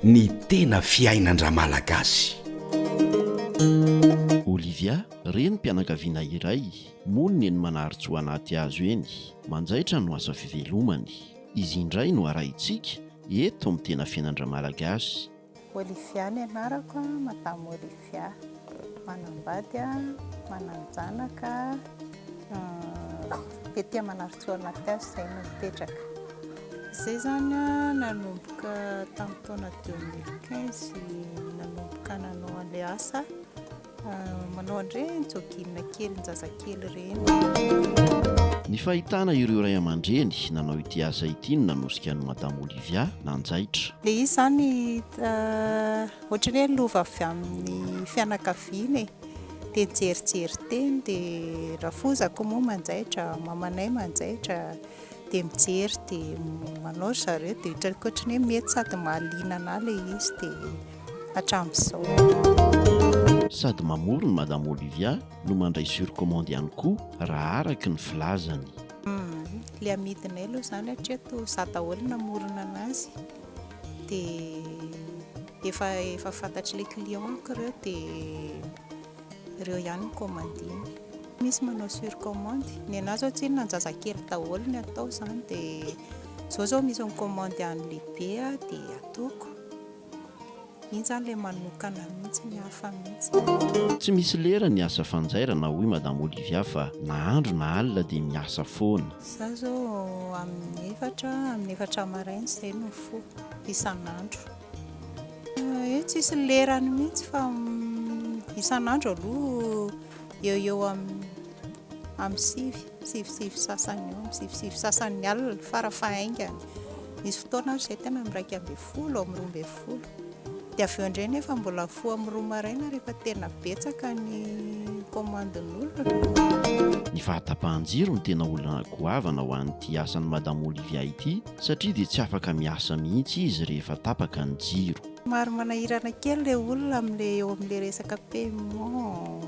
ny tena fiainan-dra malagasy. Olivia, reny mpianakaviana iray, monina eny manaritsy ho anaty hazo eny, manjaitra no asa fivelomany. Izy indray no arahintsika eto amin'ny tena fiainan-dra malagasy. Olivia ny anarako, madame Olivia. Manambady, mananjanaka, dia manaritsy ho anaty hazo izay no mipetraka. Izay zany nanomboka tamin'ny taona 2015 nanomboka nanao an'ilay asa manao an'ireny jogging kely njazakely ireny. Ny fahitana ireo ray aman-dreny nanao ity asa ity no nanosika ny madame Olivia nanjaitra. Ilay izy zany ohatran'ny hoe lova avy amin'ny fianakaviana dia jerijery teny dia rafozako moa manjaitra, mamanay manjaitra dia mijery dia manao zareo dia ohatran'ny hoe mety sady mahaliana anahy ilay izy dia hatramin'izao. Sady mamory ny madame Olivia no mandray sur commande ihany koa raha araky ny filazany. Ilay amidinay aloha zany hatreto izaho daholo namorona anazy dia efa fantatry ilay client ireo dia ireo ihany ny commandiny. Misy manao sur commande ny anazy zao tsiny nanjazakely daholo ny atao zany dia zao misy ny commande an'ny lehibe dia ataoko. Iny zany ilay manokana mihitsy ny hafa mihitsy. Tsy misy lera ny asa fanjairana hoy madame Olivia fa na andro na alina dia miasa foana. Izaho zao amin'ny efatra maraina izay no fo isan'andro. Tsisy lerany mihitsy fa isan'andro aloha eo amin'ny sivy sasany eo, amin'ny sivy sasany alina farafahaingany. Misy fotoana izay tena miraika ambin'ny folo, amin'ny 12. Dia avy eo indray nefa mbola fo amin'ny 2 maraina rehefa tena betsaka ny commandin'olona. Ny fahatapahan-jiro no tena olana goavana ho an'ity asan'ny madame Olivia ity satria dia tsy afaka miasa mihitsy izy rehefa tapaka ny jiro. Maro manahirana kely ilay olona eo amin'ilay resaka paiement,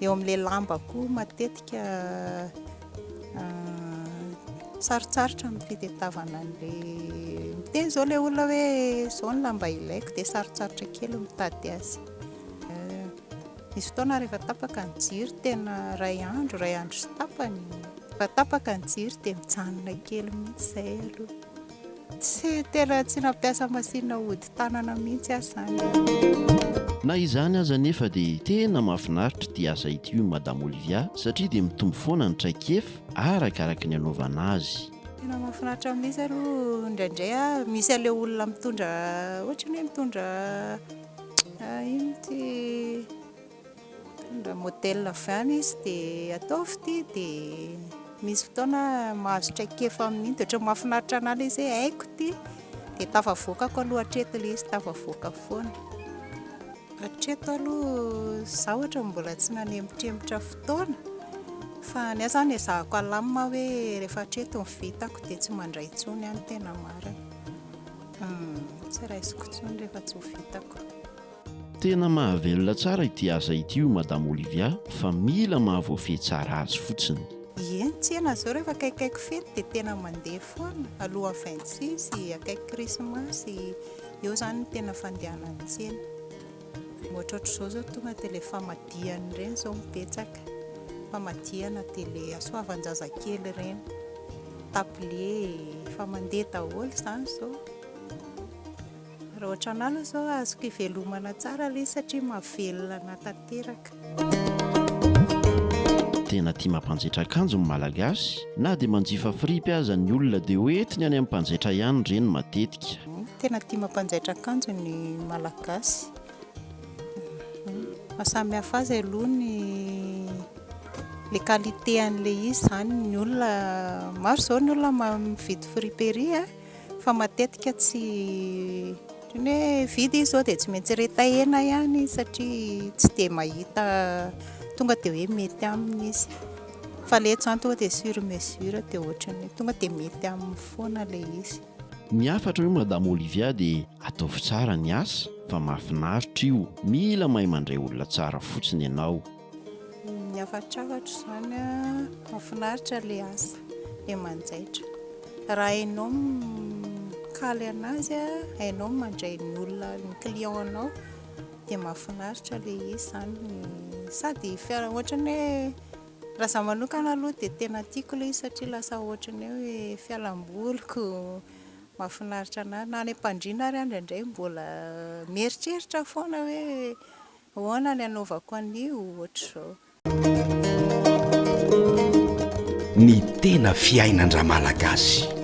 eo amin'ilay lamba koa matetika sarotsarotra ny fitadiavana an'ilay miteny izao ilay olona hoe izao ny lamba ilaiko dia sarotsarotra kely mitady azy. Misy fotoana rehefa tapaka ny jiro tena ray andro sy tapany. Rehefa tapaka ny jiro dia mijanona kely mihitsy izay aloha. Tsy nampiasa masinina hody tanana mihitsy asany. Na izany aza nefa dia tena mahafinaritra ity asa ity io madame Olivia satria dia mitombo foana ny traikefa arakaraka ny anaovana azy. Tena mahafinaritra mihitsy aloha indraindray misy ilay olona mitondra ohatran'ny hoe mitondra modèle avy any izy dia ataovy ity dia misy fotoana mahazo traikefa amin'iny dia ohatran'ny mahafinaritra anahy izy hoe haiko ity dia tafavoakako aloha hatreto ilay izy tafavoaka foana. Hatreto aloha izaho ohatra mbola tsy nanempotrempotra fotoana fa ny azany ezahako alamina hoe rehefa hatreto ny vitako dia tsy mandray intsony any tena marina. Tsy raisiko intsony rehefa tsy ho vitako. Tena mahavelona tsara ity asa ity io madame Olivia fa mila mahavoafehy tsara azy fotsiny. Eny tsena zao rehefa akaikaiko fety dia tena mandeha foana aloha 26 akaiky krismasy eo zany ny tena fandehanan'ny tsena. Ohatrohatr'izao zao tonga dia ilay famadihana ireny izao mibetsaka. Famadihana dia ilay asoavan-jazakely ireny, tablier, fa mandeha daholo izany izao. Raha ohatra anahy izao azoko hivelomana tsara ilay satria mahavelona anahy tanteraka. Tena tia mampanjaitra akanjo ny malagasy na dia manjifa fripy aza ny olona dia hoentiny any amin'ny mpanjaitra ihany ireny matetika. Tena tia mampanjaitra akanjo ny malagasy. Mahasamihafa azy aloha ny qualité an'ilay izy zany ny olona maro izao ny olona mividy friperie fa matetika tsy hoe vidy izy izao dia tsy maintsy reta-hena ihany satria tsy dia mahita tonga dia hoe mety aminy izy. Fa ilay eto izany tonga dia sur mesure dia ohatran'ny tonga dia mety amin'ny foana ilay izy. Ny hafatra io madame Olivia dia ataovy tsara ny asa fa mahafinaritra io, mila mahay mandray olona tsara fotsiny ianao. Ny hafatrafatra izany mahafinaritra ilay asa, ilay manjaitra. Raha ianao mampiakaly anazy a hainao mandray ny olona ny client-nao dia mahafinaritra ilay izy izany sady ohatran'ny hoe raha izaho manokana aloha dia tena tiako ilay izy satria lasa ohatran'ny hoe fialamboliko mahafinaritra anahy na any am-pandriana ary indraindray mbola mieritreritra foana hoe ahoana ny anaovako an'io ohatr'izao. Ny tena fiainan-dra malagasy.